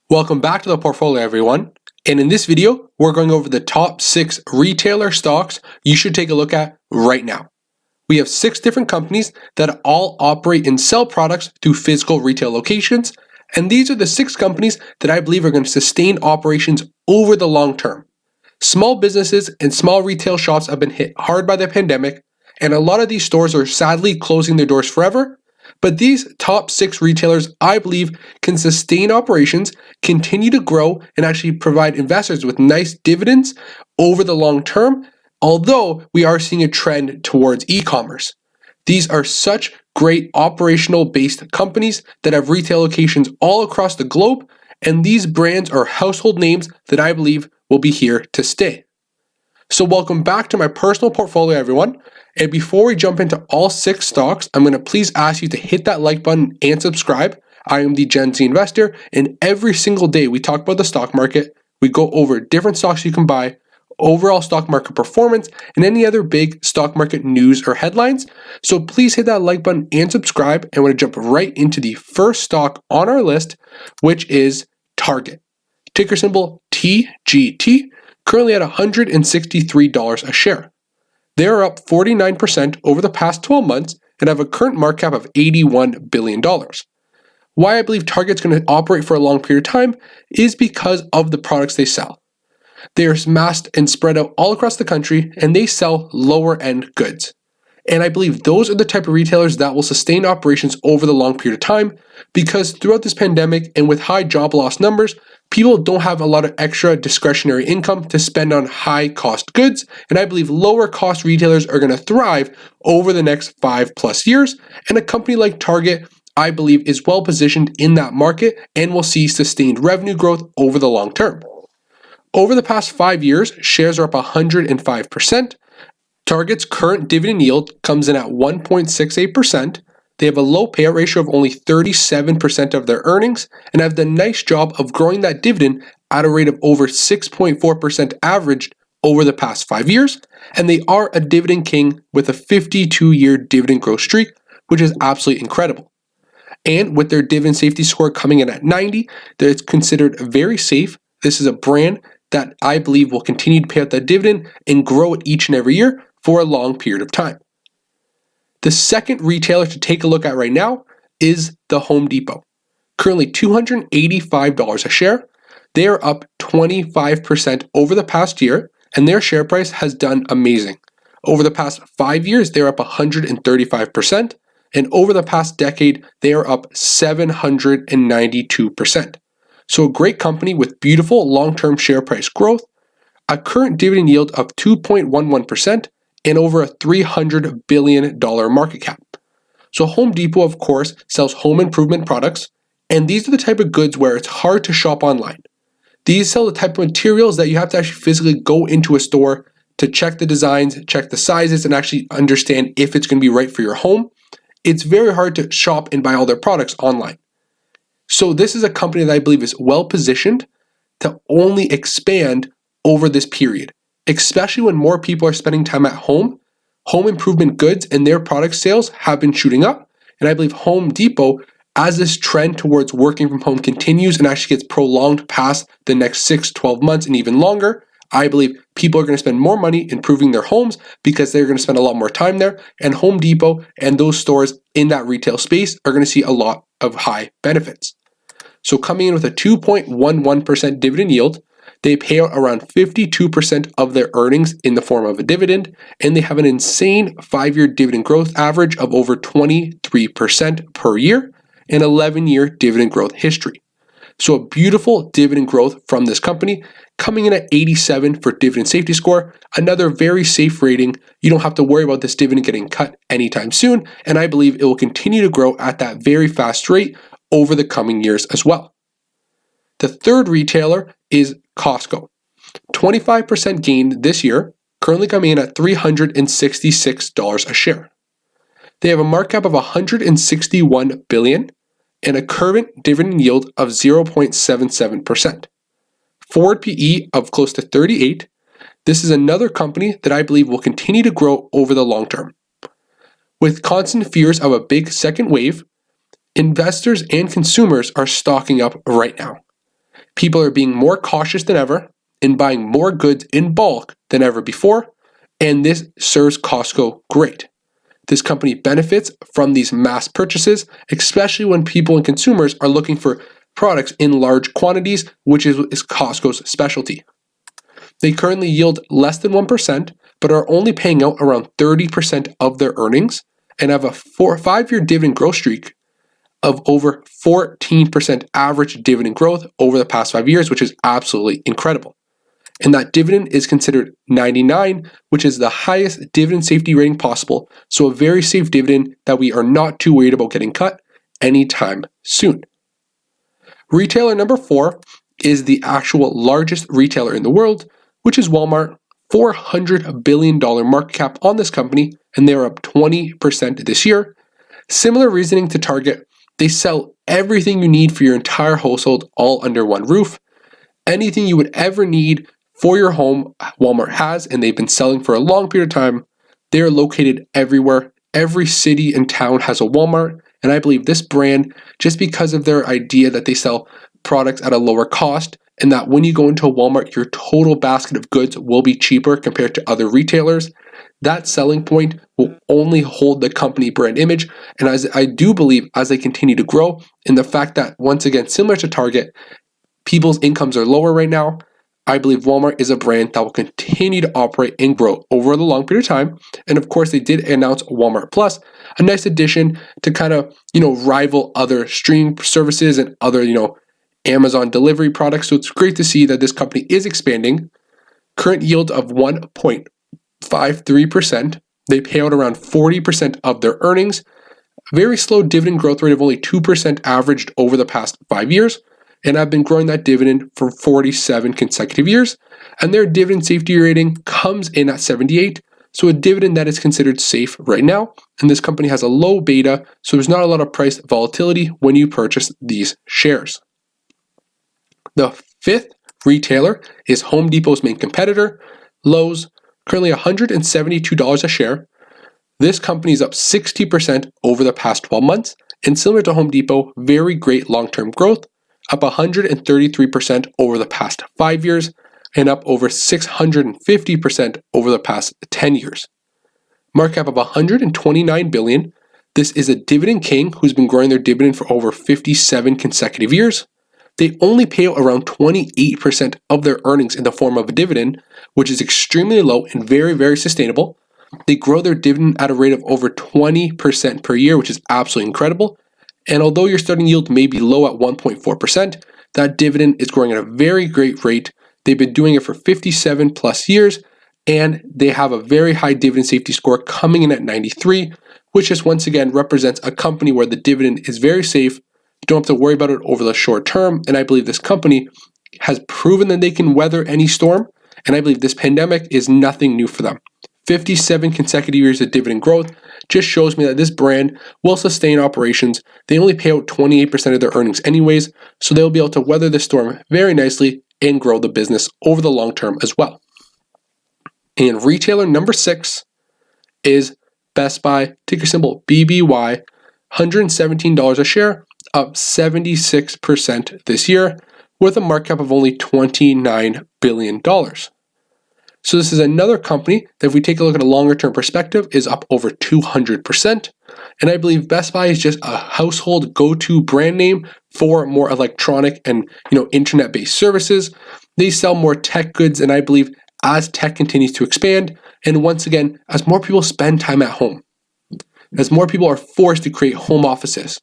Welcome back to the portfolio, everyone. And in this video, we're going over the top 6 retailer stocks you should take a look at right now. We have 6 different companies that all operate and sell products through physical retail locations. And these are the 6 companies that I believe are going to sustain operations over the long term. Small businesses and small retail shops have been hit hard by the pandemic, and a lot of these stores are sadly closing their doors forever. But these top 6 retailers, I believe, can sustain operations, continue to grow, and actually provide investors with nice dividends over the long term, although we are seeing a trend towards e-commerce. These are such great operational based companies that have retail locations all across the globe, and these brands are household names that I believe will be here to stay. So welcome back to my personal portfolio, everyone. And before we jump into all 6 stocks, I'm going to please ask you to hit that like button and subscribe. I am the Gen Z investor, and every single day we talk about the stock market. We go over different stocks you can buy, overall stock market performance, and any other big stock market news or headlines. So please hit that like button and subscribe. And we're going to jump right into the first stock on our list, which is Target. Ticker symbol TGT, currently at $163 a share. They are up 49% over the past 12 months and have a current market cap of $81 billion. Why I believe Target's going to operate for a long period of time is because of the products they sell. They are massed and spread out all across the country, and they sell lower end goods. And I believe those are the type of retailers that will sustain operations over the long period of time, because throughout this pandemic and with high job loss numbers, people don't have a lot of extra discretionary income to spend on high cost goods. And I believe lower cost retailers are going to thrive over the next 5+ years. And a company like Target, I believe, is well positioned in that market and will see sustained revenue growth over the long term. Over the past 5 years, shares are up 105%. Target's current dividend yield comes in at 1.68%. They have a low payout ratio of only 37% of their earnings and have done a nice job of growing that dividend at a rate of over 6.4% averaged over the past 5 years. And they are a dividend king with a 52-year dividend growth streak, which is absolutely incredible. And with their dividend safety score coming in at 90, that it's considered very safe. This is a brand that I believe will continue to pay out that dividend and grow it each and every year for a long period of time. The second retailer to take a look at right now is the Home Depot. Currently $285 a share. They are up 25% over the past year, and their share price has done amazing. Over the past 5 years, they're up 135%, and over the past decade, they are up 792%. So a great company with beautiful long-term share price growth, a current dividend yield of 2.11%, and over a $300 billion market cap. So Home Depot, of course, sells home improvement products, and these are the type of goods where it's hard to shop online. These sell the type of materials that you have to actually physically go into a store to check the designs, check the sizes, and actually understand if it's going to be right for your home. It's very hard to shop and buy all their products online. So this is a company that I believe is well positioned to only expand over this period, especially when more people are spending time at home. Home improvement goods and their product sales have been shooting up. And I believe Home Depot, as this trend towards working from home continues and actually gets prolonged past the next 6-12 months and even longer, I believe people are going to spend more money improving their homes because they're going to spend a lot more time there. And Home Depot and those stores in that retail space are going to see a lot of high benefits. So coming in with a 2.11% dividend yield, they pay out around 52% of their earnings in the form of a dividend, and they have an insane 5-year dividend growth average of over 23% per year and 11-year dividend growth history. So a beautiful dividend growth from this company, coming in at 87 for dividend safety score, another very safe rating. You don't have to worry about this dividend getting cut anytime soon, and I believe it will continue to grow at that very fast rate over the coming years as well. The third retailer is Costco. 25% gain this year, currently coming in at $366 a share. They have a market cap of $161 billion and a current dividend yield of 0.77%. Forward PE of close to 38. This is another company that I believe will continue to grow over the long term. With constant fears of a big second wave, investors and consumers are stocking up right now. People are being more cautious than ever and buying more goods in bulk than ever before, and this serves Costco great. This company benefits from these mass purchases, especially when people and consumers are looking for products in large quantities, which is Costco's specialty. They currently yield less than 1%, but are only paying out around 30% of their earnings and have a 5-year dividend growth streak of over 14% average dividend growth over the past 5 years, which is absolutely incredible. And that dividend is considered 99, which is the highest dividend safety rating possible. So a very safe dividend that we are not too worried about getting cut anytime soon. Retailer number 4 is the actual largest retailer in the world, which is Walmart. $400 billion market cap on this company, and they're up 20% this year. Similar reasoning to Target. They sell everything you need for your entire household all under one roof. Anything you would ever need for your home, Walmart has, and they've been selling for a long period of time. They are located everywhere. Every city and town has a Walmart, and I believe this brand, just because of their idea that they sell products at a lower cost, and that when you go into a Walmart, your total basket of goods will be cheaper compared to other retailers. That selling point will only hold the company brand image, and as I do believe as they continue to grow, and the fact that, once again, similar to Target, people's incomes are lower right now, I believe Walmart is a brand that will continue to operate and grow over the long period of time. And of course, they did announce Walmart Plus, a nice addition to kind of, rival other stream services and other, Amazon delivery products. So it's great to see that this company is expanding. Current yield of 1.53%. They pay out around 40% of their earnings. Very slow dividend growth rate of only 2% averaged over the past 5 years. And I've been growing that dividend for 47 consecutive years. And their dividend safety rating comes in at 78. So a dividend that is considered safe right now. And this company has a low beta, so there's not a lot of price volatility when you purchase these shares. The 5th retailer is Home Depot's main competitor, Lowe's, currently $172 a share. This company is up 60% over the past 12 months, and similar to Home Depot, very great long-term growth, up 133% over the past 5 years, and up over 650% over the past 10 years. Market cap of $129 billion. This is a dividend king who's been growing their dividend for over 57 consecutive years. They only pay out around 28% of their earnings in the form of a dividend, which is extremely low and very, very sustainable. They grow their dividend at a rate of over 20% per year, which is absolutely incredible. And although your starting yield may be low at 1.4%, that dividend is growing at a very great rate. They've been doing it for 57 plus years, and they have a very high dividend safety score coming in at 93, which just once again represents a company where the dividend is very safe. You don't have to worry about it over the short term, and I believe this company has proven that they can weather any storm, and I believe this pandemic is nothing new for them. 57 consecutive years of dividend growth just shows me that this brand will sustain operations. They only pay out 28% of their earnings anyways, so they'll be able to weather the storm very nicely and grow the business over the long term as well. And retailer number 6 is Best Buy, ticker symbol BBY, $117 a share, up 76% this year, with a market cap of only $29 billion. So this is another company that, if we take a look at a longer term perspective, is up over 200%. And I believe Best Buy is just a household go-to brand name for more electronic and internet-based services. They sell more tech goods, and I believe as tech continues to expand, and once again, as more people spend time at home, as more people are forced to create home offices,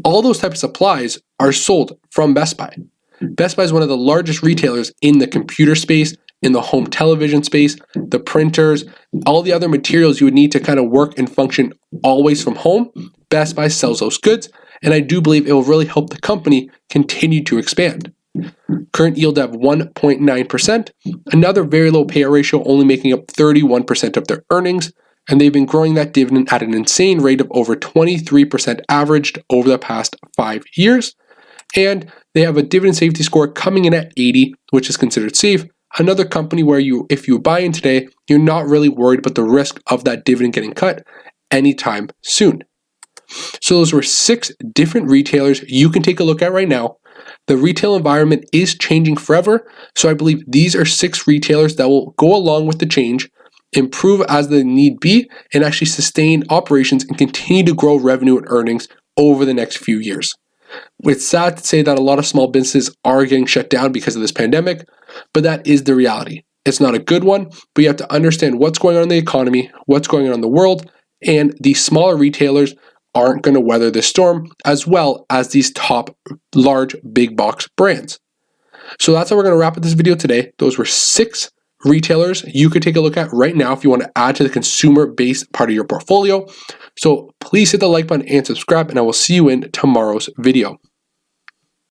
all those types of supplies are sold from Best Buy. Best Buy is one of the largest retailers in the computer space, in the home television space, the printers, all the other materials you would need to kind of work and function always from home. Best Buy sells those goods, and I do believe it will really help the company continue to expand. Current yield of 1.9%, another very low payout ratio, only making up 31% of their earnings, and they've been growing that dividend at an insane rate of over 23% averaged over the past 5 years. And they have a dividend safety score coming in at 80, which is considered safe. Another company where if you buy in today, you're not really worried about the risk of that dividend getting cut anytime soon. So those were 6 different retailers you can take a look at right now. The retail environment is changing forever, so I believe these are 6 retailers that will go along with the change, improve as the need be, and actually sustain operations and continue to grow revenue and earnings over the next few years. It's sad to say that a lot of small businesses are getting shut down because of this pandemic, but that is the reality. It's not a good one, but you have to understand what's going on in the economy, what's going on in the world, and these smaller retailers aren't going to weather this storm as well as these top large big box brands. So that's how we're going to wrap up this video today. Those were 6 retailers you could take a look at right now if you want to add to the consumer-based part of your portfolio. So please hit the like button and subscribe, and I will see you in tomorrow's video.